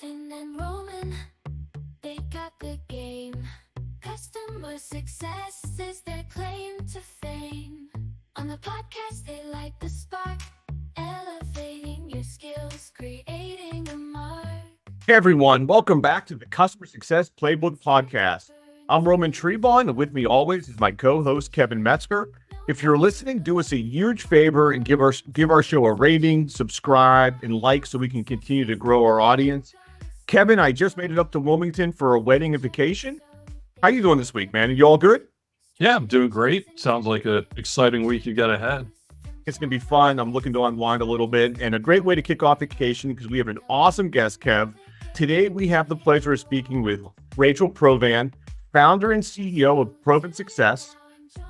Jonathan and Roman, they got the game. Customer success is their claim to fame. On the podcast, they light the spark, elevating your skills, creating a mark. Hey everyone, welcome back to the Customer Success Playbook Podcast. I'm Roman Trevon, and with me always is my co-host Kevin Metzger. If you're listening, do us a huge favor and give our show a rating, subscribe, and like so we can continue to grow our audience. Kevin, I just made it up to Wilmington for a wedding and vacation. How you doing this week, man? Are you all good? Yeah, I'm doing great. Sounds like an exciting week you got ahead. It's going to be fun. I'm looking to unwind a little bit, and a great way to kick off vacation because we have an awesome guest, Kev. Today, we have the pleasure of speaking with Rachel Provan, founder and CEO of Provan Success.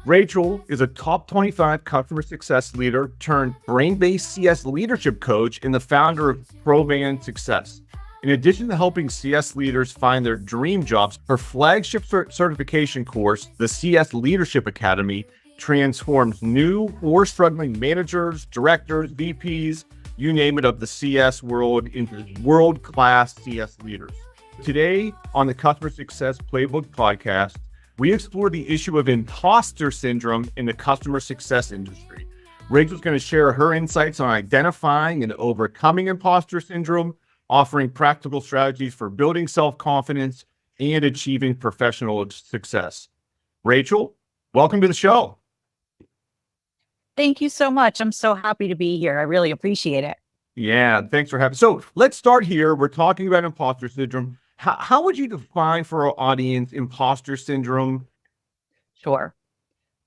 Rachel is a top 25 customer success leader turned brain-based CS leadership coach and the founder of Provan Success. In addition to helping CS leaders find their dream jobs, her flagship certification course, the CS Leadership Academy, transforms new or struggling managers, directors, VPs, you name it, of the CS world into world-class CS leaders. Today on the Customer Success Playbook Podcast, we explore the issue of imposter syndrome in the customer success industry. Rachel's going to share her insights on identifying and overcoming imposter syndrome, offering practical strategies for building self-confidence and achieving professional success. Rachel, welcome to the show. Thank you so much. I'm so happy to be here. I really appreciate it. Yeah, thanks for having. So let's start here. We're talking about imposter syndrome. How would you define for our audience imposter syndrome? Sure.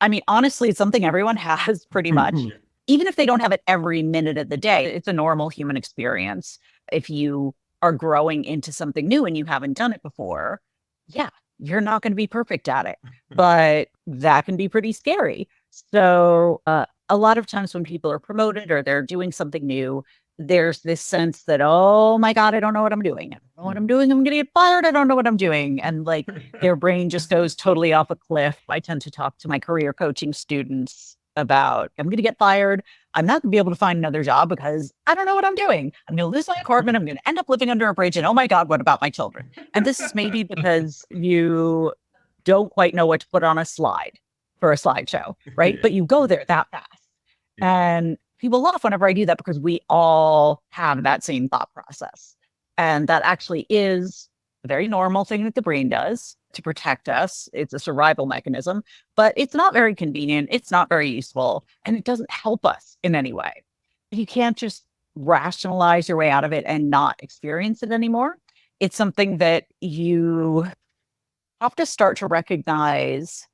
I mean, honestly, it's something everyone has pretty much. Even if they don't have it every minute of the day, it's a normal human experience. If you are growing into something new and you haven't done it before, yeah, you're not going to be perfect at it, but that can be pretty scary. So a lot of times when people are promoted or they're doing something new, there's this sense that, oh my God, I don't know what I'm doing. I don't know what I'm doing. I'm going to get fired. I don't know what I'm doing. And like their brain just goes totally off a cliff. I tend to talk to my career coaching students about, I'm going to get fired. I'm not going to be able to find another job because I don't know what I'm doing. I'm going to lose my apartment. I'm going to end up living under a bridge. And oh my God, what about my children? And this is maybe because you don't quite know what to put on a slide for a slideshow, right? But you go there that fast. And people laugh whenever I do that because we all have that same thought process. And that actually is a very normal thing that the brain does to protect us. It's a survival mechanism, but it's not very convenient. It's not very useful, and it doesn't help us in any way. You can't just rationalize your way out of it and not experience it anymore. It's something that you have to start to recognize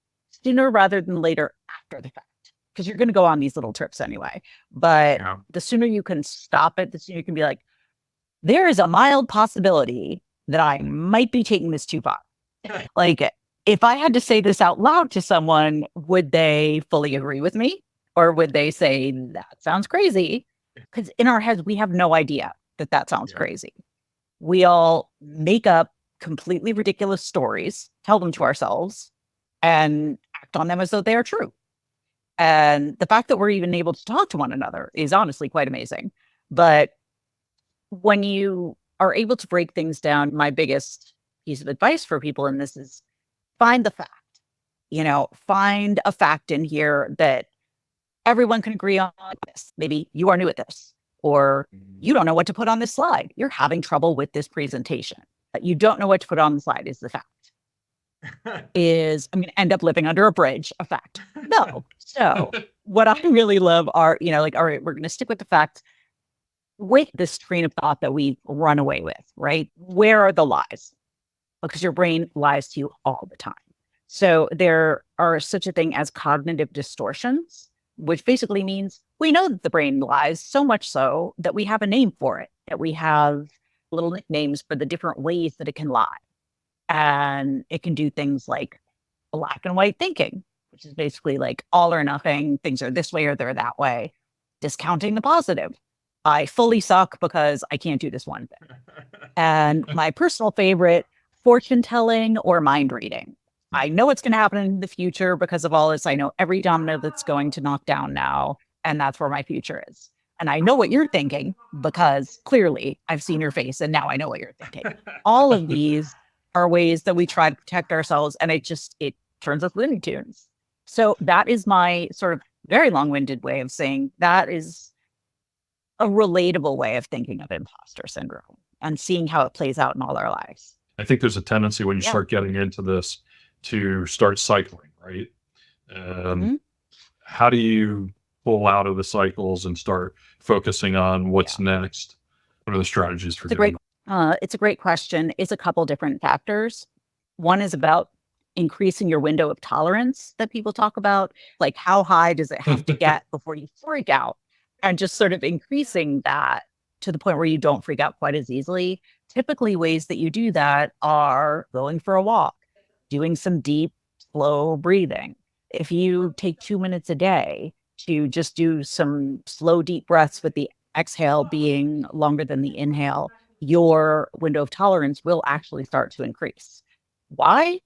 sooner rather than later after the fact. Because you're going to go on these little trips anyway. But the sooner you can stop it, the sooner you can be like, there is a mild possibility that I might be taking this too far. Like, if I had to say this out loud to someone, would they fully agree with me? Or would they say, that sounds crazy? Because in our heads, we have no idea that sounds crazy. We all make up completely ridiculous stories, tell them to ourselves, and act on them as though they are true. And the fact that we're even able to talk to one another is honestly quite amazing. But when you are able to break things down, my biggest piece of advice for people in this is find the fact. Find a fact in here that everyone can agree on this. Maybe you are new at this, or you don't know what to put on this slide. You're having trouble with this presentation. You don't know what to put on the slide is the fact. Is I'm going to end up living under a bridge, a fact. No. So what I really love are, all right, we're going to stick with the facts with this train of thought that we run away with, right? Where are the lies? Because your brain lies to you all the time. So there are such a thing as cognitive distortions, which basically means we know that the brain lies so much so that we have a name for it, that we have little nicknames for the different ways that it can lie. And it can do things like black and white thinking, which is basically like all or nothing. Things are this way or they're that way. Discounting the positive. I fully suck because I can't do this one thing. And my personal favorite, fortune telling or mind reading. I know what's going to happen in the future because of all this. I know every domino that's going to knock down now. And that's where my future is. And I know what you're thinking because clearly I've seen your face and now I know what you're thinking. All of these are ways that we try to protect ourselves, and it turns us Looney Tunes. So that is my sort of very long-winded way of saying that is a relatable way of thinking of imposter syndrome and seeing how it plays out in all our lives. I think there's a tendency when you Yeah. start getting into this to start cycling, right? Mhm. How do you pull out of the cycles and start focusing on what's next? What are the strategies for doing It's a great question. It's a couple different factors. One is about increasing your window of tolerance that people talk about. Like, how high does it have to get before you freak out? And just sort of increasing that to the point where you don't freak out quite as easily. Typically, ways that you do that are going for a walk, doing some deep, slow breathing. If you take 2 minutes a day to just do some slow, deep breaths with the exhale being longer than the inhale, your window of tolerance will actually start to increase. Why?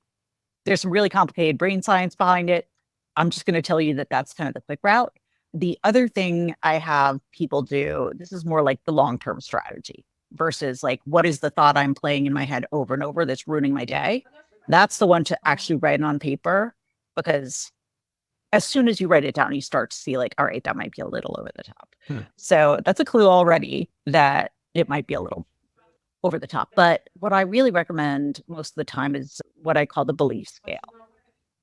There's some really complicated brain science behind it. I'm just going to tell you that that's kind of the quick route. The other thing I have people do, this is more like the long-term strategy versus like, what is the thought I'm playing in my head over and over that's ruining my day? That's the one to actually write it on paper, because as soon as you write it down, you start to see like, all right, that might be a little over the top. So that's a clue already that it might be a little over the top. But what I really recommend most of the time is what I call the belief scale,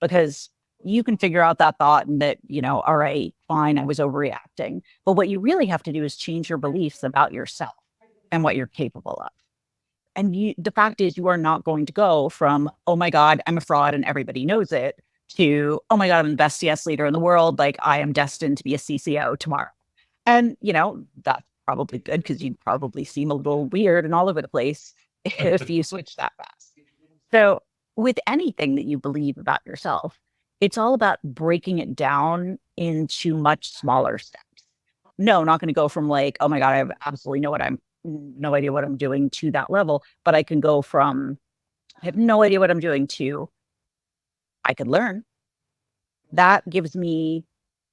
because you can figure out that thought and that, all right, fine, I was overreacting. But what you really have to do is change your beliefs about yourself and what you're capable of. And the fact is, you are not going to go from, oh my God, I'm a fraud and everybody knows it, to, oh my God, I'm the best CS leader in the world. Like, I am destined to be a CCO tomorrow. And, that's probably good because you'd probably seem a little weird and all over the place if you switch that fast. So with anything that you believe about yourself, it's all about breaking it down into much smaller steps. No, not going to go from like, oh my God, I have absolutely no idea what I'm doing to that level, but I can go from, I have no idea what I'm doing to, I could learn. That gives me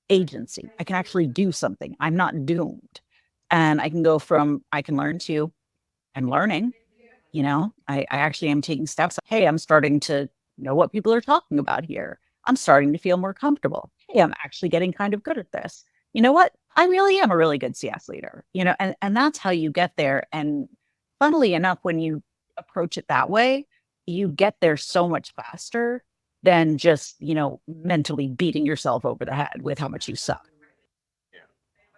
agency. I can actually do something. I'm not doomed. And I can go from, I can learn to, I'm learning. I actually am taking steps. Hey, I'm starting to know what people are talking about here. I'm starting to feel more comfortable. Hey, I'm actually getting kind of good at this. You know what? I really am a really good CS leader, and that's how you get there. And funnily enough, when you approach it that way, you get there so much faster than just, mentally beating yourself over the head with how much you suck.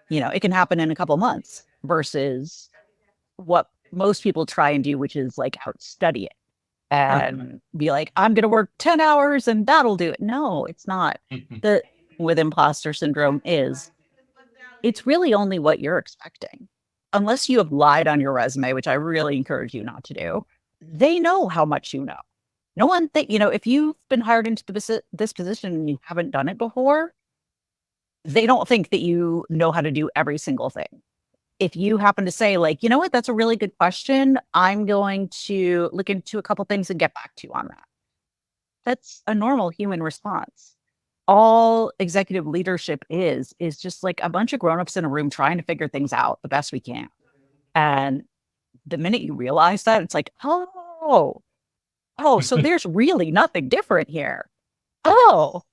It can happen in a couple months versus what most people try and do, which is like outstudy it and be like, I'm going to work 10 hours and that'll do it. No, it's not. With imposter syndrome it's really only what you're expecting. Unless you have lied on your resume, which I really encourage you not to do, they know how much you know. No one if you've been hired into this position and you haven't done it before, they don't think that you know how to do every single thing. If you happen to say like, you know what, that's a really good question, I'm going to look into a couple things and get back to you on that. That's a normal human response. All executive leadership is just like a bunch of grownups in a room trying to figure things out the best we can. And the minute you realize that, it's like, oh, so there's really nothing different here. Oh,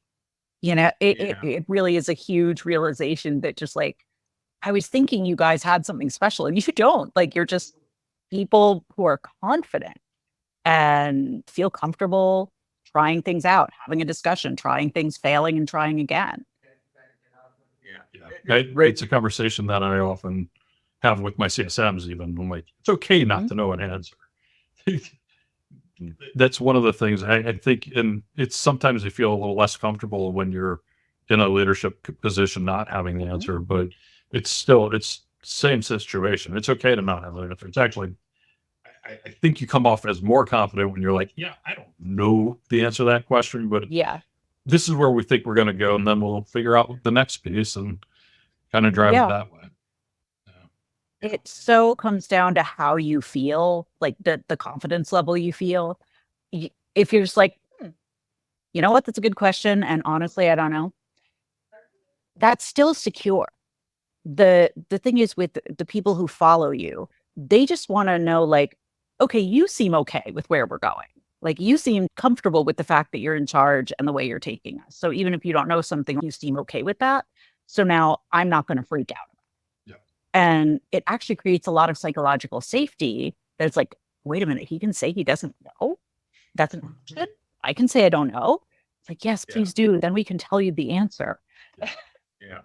it really is a huge realization that just like, I was thinking you guys had something special and you don't. Like, you're just people who are confident and feel comfortable trying things out, having a discussion, trying things, failing and trying again. It's a conversation that I often have with my CSMs even. I'm like, it's okay not to know an answer. That's one of the things I think, and it's sometimes you feel a little less comfortable when you're in a leadership position not having the answer, but it's same situation. It's okay to not have the answer. It's actually, I think you come off as more confident when you're like, yeah, I don't know the answer to that question, but this is where we think we're going to go, and then we'll figure out the next piece and kind of drive it that way. It so comes down to how you feel, like the confidence level you feel. If you're just like, you know what, that's a good question, and honestly, I don't know, that's still secure. the thing is with the people who follow you, they just want to know, like, okay, you seem okay with where we're going. Like, you seem comfortable with the fact that you're in charge and the way you're taking us. So even if you don't know something, you seem okay with that. So now I'm not going to freak out. Yeah. And it actually creates a lot of psychological safety. That it's like, wait a minute, he can say he doesn't know. That's an option. I can say I don't know. It's like, yes, Yeah. please do. Then we can tell you the answer. Yeah.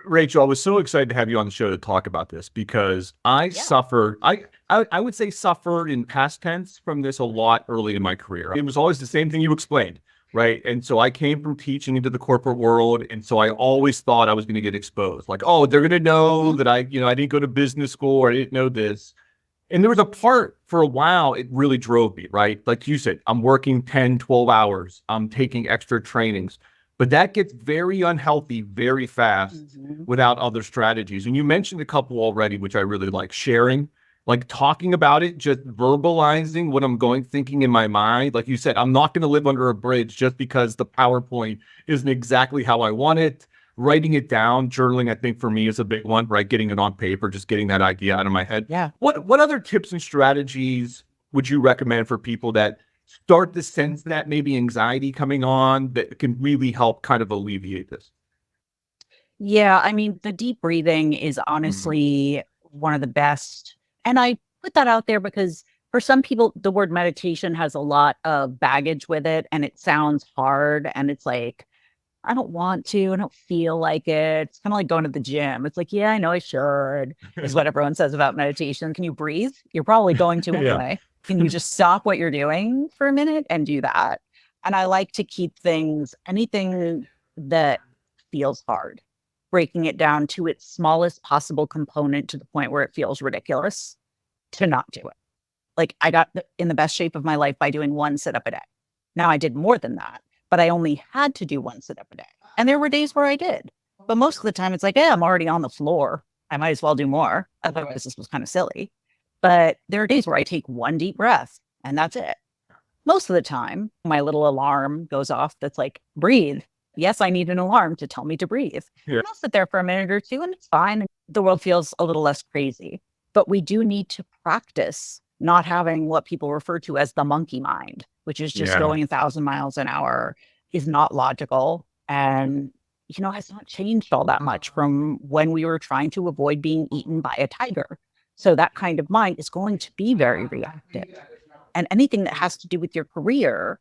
Rachel, I was so excited to have you on the show to talk about this because I suffered, I would say suffered in past tense from this a lot early in my career. It was always the same thing you explained, right? And so I came from teaching into the corporate world. And so I always thought I was going to get exposed. Like, oh, they're going to know that I didn't go to business school or I didn't know this. And there was a part for a while, it really drove me, right? Like you said, I'm working 10, 12 hours. I'm taking extra trainings. But that gets very unhealthy very fast without other strategies. And you mentioned a couple already, which I really like. Sharing, like talking about it, just verbalizing what I'm thinking in my mind. Like you said, I'm not going to live under a bridge just because the PowerPoint isn't exactly how I want it. Writing it down, journaling, I think for me is a big one, right? Getting it on paper, just getting that idea out of my head. Yeah. What other tips and strategies would you recommend for people that start to sense that maybe anxiety coming on that can really help kind of alleviate this? Yeah, I mean, the deep breathing is honestly one of the best. And I put that out there because for some people, the word meditation has a lot of baggage with it and it sounds hard. And it's like, I don't want to, I don't feel like it. It's kind of like going to the gym. It's like, yeah, I know I should, is what everyone says about meditation. Can you breathe? You're probably going to Yeah. anyway. Can you just stop what you're doing for a minute and do that? And I like to keep anything that feels hard, breaking it down to its smallest possible component to the point where it feels ridiculous to not do it. Like I got in the best shape of my life by doing one sit up a day. Now I did more than that, but I only had to do one sit up a day. And there were days where I did. But most of the time it's like, I'm already on the floor. I might as well do more. Otherwise, this was kind of silly. But there are days where I take one deep breath and that's it. Most of the time, my little alarm goes off that's like, breathe. Yes, I need an alarm to tell me to breathe. Yeah. And I'll sit there for a minute or two and it's fine. The world feels a little less crazy. But we do need to practice not having what people refer to as the monkey mind, which is just going 1,000 miles an hour, is not logical. And, has not changed all that much from when we were trying to avoid being eaten by a tiger. So that kind of mind is going to be very reactive. And anything that has to do with your career,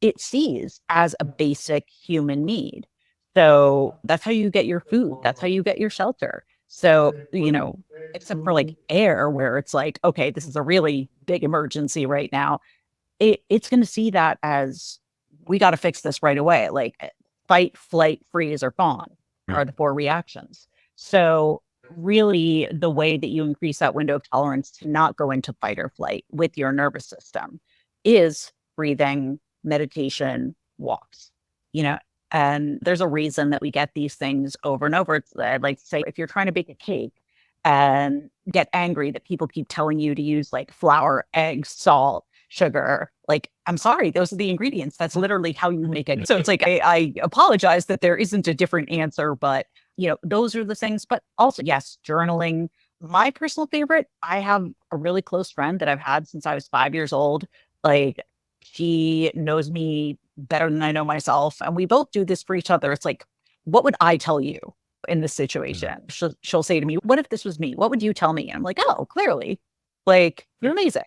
it sees as a basic human need. So that's how you get your food. That's how you get your shelter. So, except for like air, where it's like, okay, this is a really big emergency right now. It's going to see that as we got to fix this right away. Like fight, flight, freeze, or fawn are the 4 reactions. So really the way that you increase that window of tolerance to not go into fight or flight with your nervous system is breathing, meditation, walks, and there's a reason that we get these things over and over. It's like, say, if you're trying to bake a cake and get angry that people keep telling you to use like flour, eggs, salt, sugar, like, I'm sorry, those are the ingredients. That's literally how you make it. So it's like, I apologize that there isn't a different answer, but those are the things. But also, yes, journaling. My personal favorite, I have a really close friend that I've had since I was 5 years old. Like, she knows me better than I know myself. And we both do this for each other. It's like, what would I tell you in this situation? She'll say to me, what if this was me? What would you tell me? And I'm like, oh, clearly, like, you're amazing.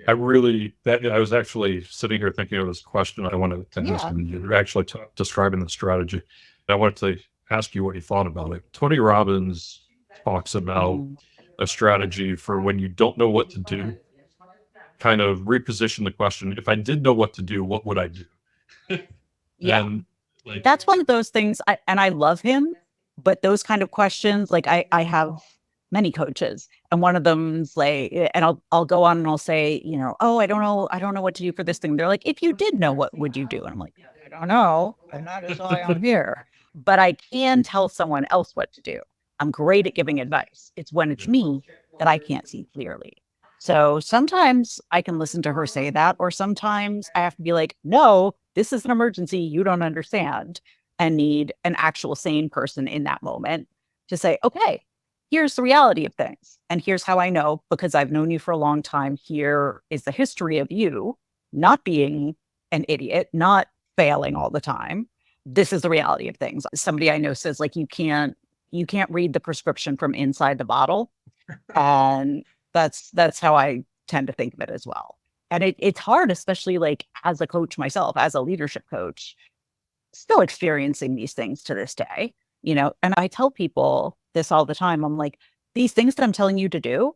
I was actually sitting here thinking of this question I wanted to ask, and you're actually describing the strategy. I wanted to ask you what you thought about it. Tony Robbins talks about a strategy for when you don't know what to do, kind of reposition the question. If I did know what to do, what would I do? And that's one of those things. I love him, but those kind of questions, like I have many coaches, and one of them's like, and I'll go on and I'll say, oh, I don't know what to do for this thing. They're like, if you did know, what would you do? And I'm like, I don't know, and that is why I'm here. But I can tell someone else what to do. I'm great at giving advice. It's when it's me that I can't see clearly. So sometimes I can listen to her say that, or sometimes I have to be like, no, this is an emergency you don't understand, and need an actual sane person in that moment. to say, okay, here's the reality of things. And here's how I know, because I've known you for a long time. Here is the history of you not being an idiot, not failing all the time. This is the reality of things. Somebody I know says, like, you can't read the prescription from inside the bottle. And that's how I tend to think of it as well. And it's hard, especially like as a coach myself, as a leadership coach, still experiencing these things to this day, and I tell people this all the time. I'm like, these things that I'm telling you to do,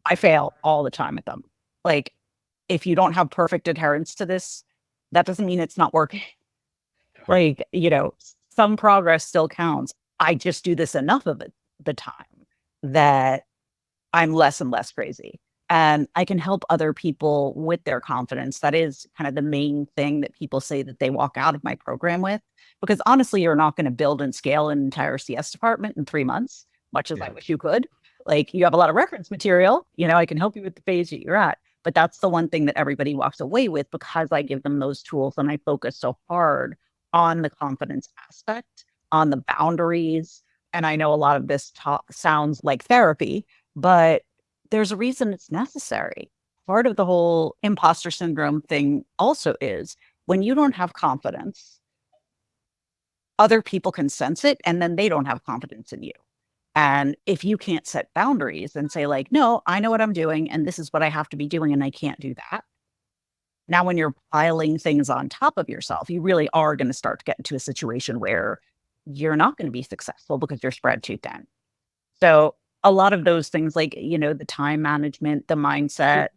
I fail all the time at them. Like, if you don't have perfect adherence to this, that doesn't mean it's not working. Like, some progress still counts. I just do this enough of it the time that I'm less and less crazy. And I can help other people with their confidence. That is kind of the main thing that people say that they walk out of my program with. Because honestly, you're not going to build and scale an entire CS department in 3 months, much as I wish you could. Like, you have a lot of reference material, I can help you with the phase that you're at. But that's the one thing that everybody walks away with, because I give them those tools and I focus so hard on the confidence aspect, on the boundaries. And I know a lot of this sounds like therapy, but there's a reason it's necessary. Part of the whole imposter syndrome thing also is when you don't have confidence, other people can sense it, and then they don't have confidence in you. And if you can't set boundaries and say, like, no, I know what I'm doing and this is what I have to be doing and I can't do that. Now, when you're piling things on top of yourself, you really are going to start to get into a situation where you're not going to be successful because you're spread too thin. So a lot of those things, like, the time management, the mindset,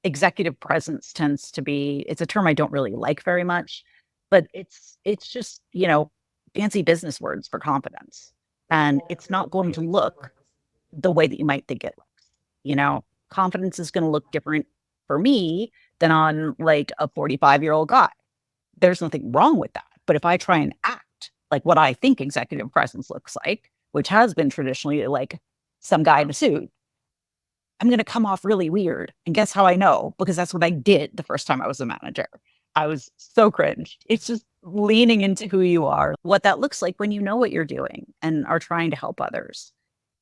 executive presence tends to be, it's a term I don't really like very much, but it's just, fancy business words for confidence. And it's not going to look the way that you might think it looks. Confidence is going to look different for me than on like a 45-year-old guy. There's nothing wrong with that. But if I try and act like what I think executive presence looks like, which has been traditionally like some guy in a suit, I'm going to come off really weird. And guess how I know? Because that's what I did the first time I was a manager. I was so cringed. It's just leaning into who you are, what that looks like when you know what you're doing and are trying to help others.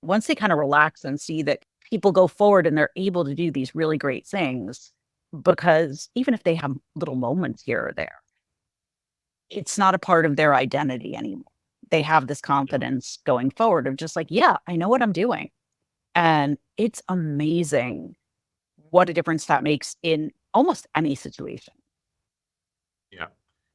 Once they kind of relax and see that people go forward and they're able to do these really great things, because even if they have little moments here or there, it's not a part of their identity anymore. They have this confidence going forward of just like, yeah, I know what I'm doing. And it's amazing what a difference that makes in almost any situation. Yeah.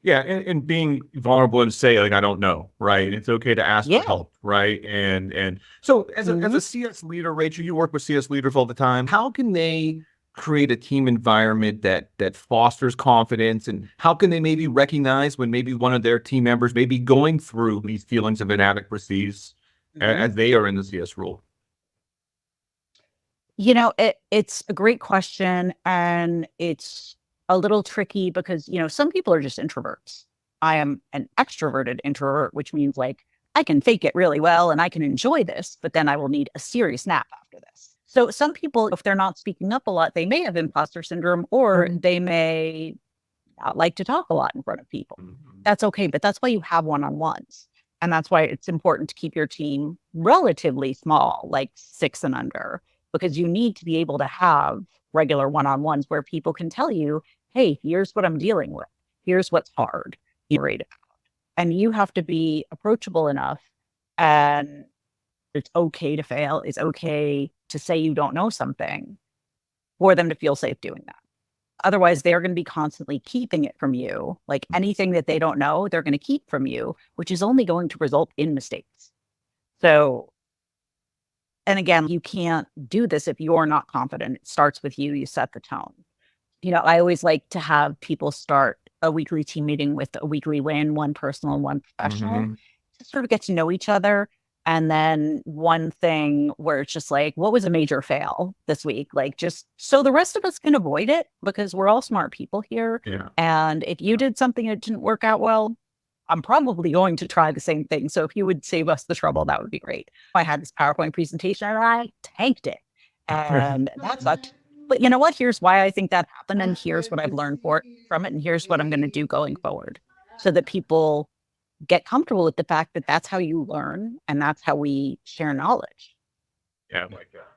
Yeah. And being vulnerable and say, like, I don't know, right? It's okay to ask for help, right? And so as a CS leader, Rachel, you work with CS leaders all the time. How can they create a team environment that fosters confidence, and how can they maybe recognize when maybe one of their team members may be going through these feelings of inadequacies as they are in the CS role? It's a great question, and it's a little tricky because, some people are just introverts. I am an extroverted introvert, which means like I can fake it really well and I can enjoy this, but then I will need a serious nap after this. So some people, if they're not speaking up a lot, they may have imposter syndrome, or they may not like to talk a lot in front of people. That's okay. But that's why you have one-on-ones. And that's why it's important to keep your team relatively small, like 6 and under, because you need to be able to have regular one-on-ones where people can tell you, hey, here's what I'm dealing with. Here's what's hard. And you have to be approachable enough, and it's okay to fail. It's okay to say you don't know something for them to feel safe doing that. Otherwise, they're going to be constantly keeping it from you. Like anything that they don't know, they're going to keep from you, which is only going to result in mistakes. So, and again, you can't do this if you're not confident. It starts with you. You set the tone. I always like to have people start a weekly team meeting with a weekly win, one personal and one professional, to sort of get to know each other. And then one thing where it's just like, what was a major fail this week? Like, just so the rest of us can avoid it, because we're all smart people here. Yeah. And if you did something that didn't work out well, I'm probably going to try the same thing. So if you would save us the trouble, that would be great. I had this PowerPoint presentation and I tanked it. And that sucked. But you know what? Here's why I think that happened. And here's what I've learned from it. And here's what I'm going to do going forward, so that people get comfortable with the fact that that's how you learn and that's how we share knowledge. Yeah, I like that.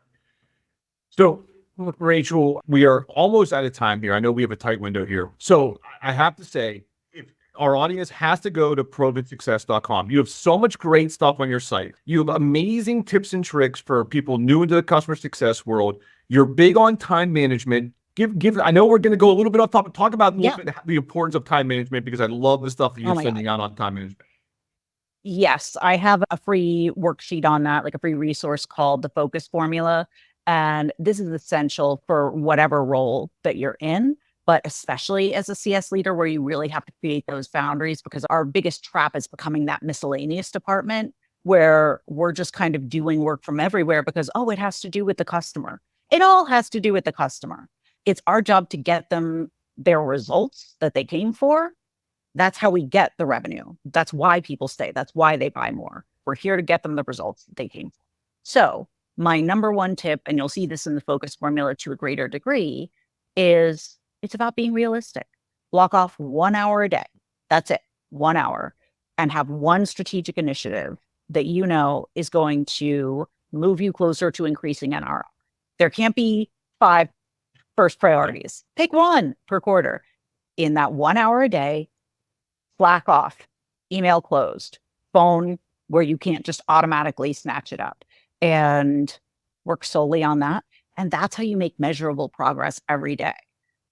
So, look, Rachel, we are almost out of time here. I know we have a tight window here. So I have to say, if our audience has to go to provansuccess.com. You have so much great stuff on your site. You have amazing tips and tricks for people new into the customer success world. You're big on time management. Give. I know we're going to go a little bit off topic. Talk about a little bit the importance of time management, because I love the stuff that you're sending out on time management. Yes, I have a free worksheet on that, like a free resource called the Focus Formula. And this is essential for whatever role that you're in, but especially as a CS leader where you really have to create those boundaries, because our biggest trap is becoming that miscellaneous department where we're just kind of doing work from everywhere because, oh, it has to do with the customer. It all has to do with the customer. It's our job to get them their results that they came for. That's how we get the revenue. That's why people stay. That's why they buy more. We're here to get them the results that they came for. So my number one tip, and you'll see this in the Focus Formula to a greater degree, is it's about being realistic. Block off 1 hour a day. That's it, 1 hour, and have one strategic initiative that you know is going to move you closer to increasing NRR. There can't be 5 first priorities. Pick one per quarter. In that 1 hour a day, Slack off, email closed, phone where you can't just automatically snatch it up, and work solely on that. And that's how you make measurable progress every day.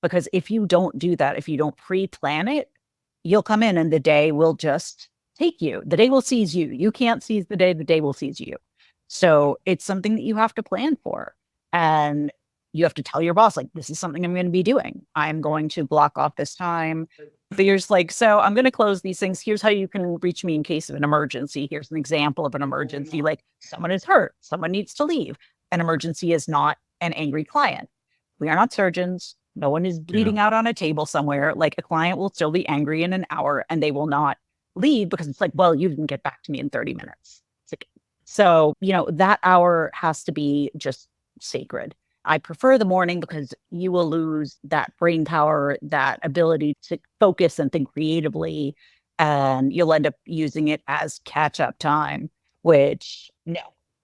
Because if you don't do that, if you don't pre-plan it, you'll come in and the day will just take you. The day will seize you. You can't seize the day will seize you. So it's something that you have to plan for. And you have to tell your boss, like, this is something I'm going to be doing. I'm going to block off this time. But you're just like, so I'm going to close these things. Here's how you can reach me in case of an emergency. Here's an example of an emergency. Like, someone is hurt. Someone needs to leave. An emergency is not an angry client. We are not surgeons. No one is bleeding out on a table somewhere. Like, a client will still be angry in an hour and they will not leave because it's like, well, you didn't get back to me in 30 minutes. So, that hour has to be just sacred. I prefer the morning because you will lose that brain power, that ability to focus and think creatively, and you'll end up using it as catch-up time, which, no,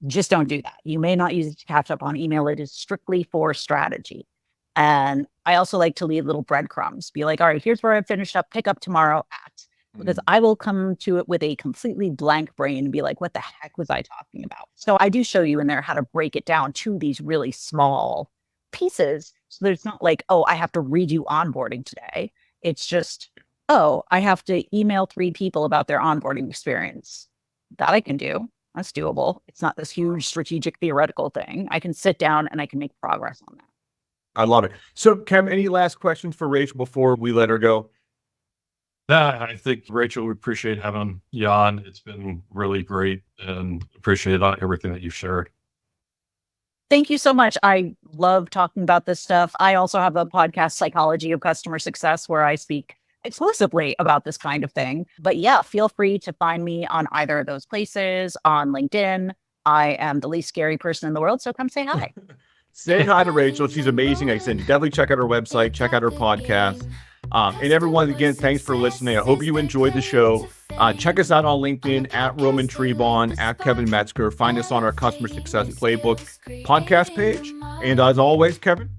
just don't do that. You may not use it to catch up on email. It is strictly for strategy. And I also like to leave little breadcrumbs. Be like, all right, here's where I finished up, pick up tomorrow at. Because I will come to it with a completely blank brain and be like, what the heck was I talking about? So I do show you in there how to break it down to these really small pieces. So there's not like, oh, I have to redo onboarding today. It's just, oh, I have to email 3 people about their onboarding experience. That I can do. That's doable. It's not this huge strategic theoretical thing. I can sit down and I can make progress on that. I love it. So, Kevin, any last questions for Rachel before we let her go? I think, Rachel, we appreciate having you on. It's been really great and appreciate everything that you've shared. Thank you so much. I love talking about this stuff. I also have a podcast, Psychology of Customer Success, where I speak exclusively about this kind of thing. But yeah, feel free to find me on either of those places, on LinkedIn. I am the least scary person in the world, so come say hi. Say hi to Rachel. She's amazing. I said, definitely check out her website, check out her podcast. And everyone, again, thanks for listening. I hope you enjoyed the show. Check us out on LinkedIn at Roman Trevon, at Kevin Metzger. Find us on our Customer Success Playbook podcast page. And as always, Kevin,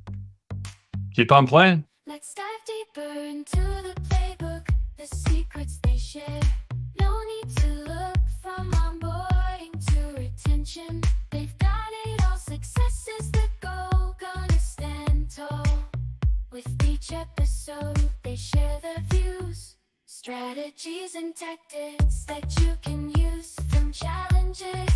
keep on playing. Let's dive deeper into the playbook, the secrets they share. No need to look from onboarding to retention. They've got it all. Success is the goal. Gonna stand tall. With each episode, they share their views, strategies and tactics that you can use from challenges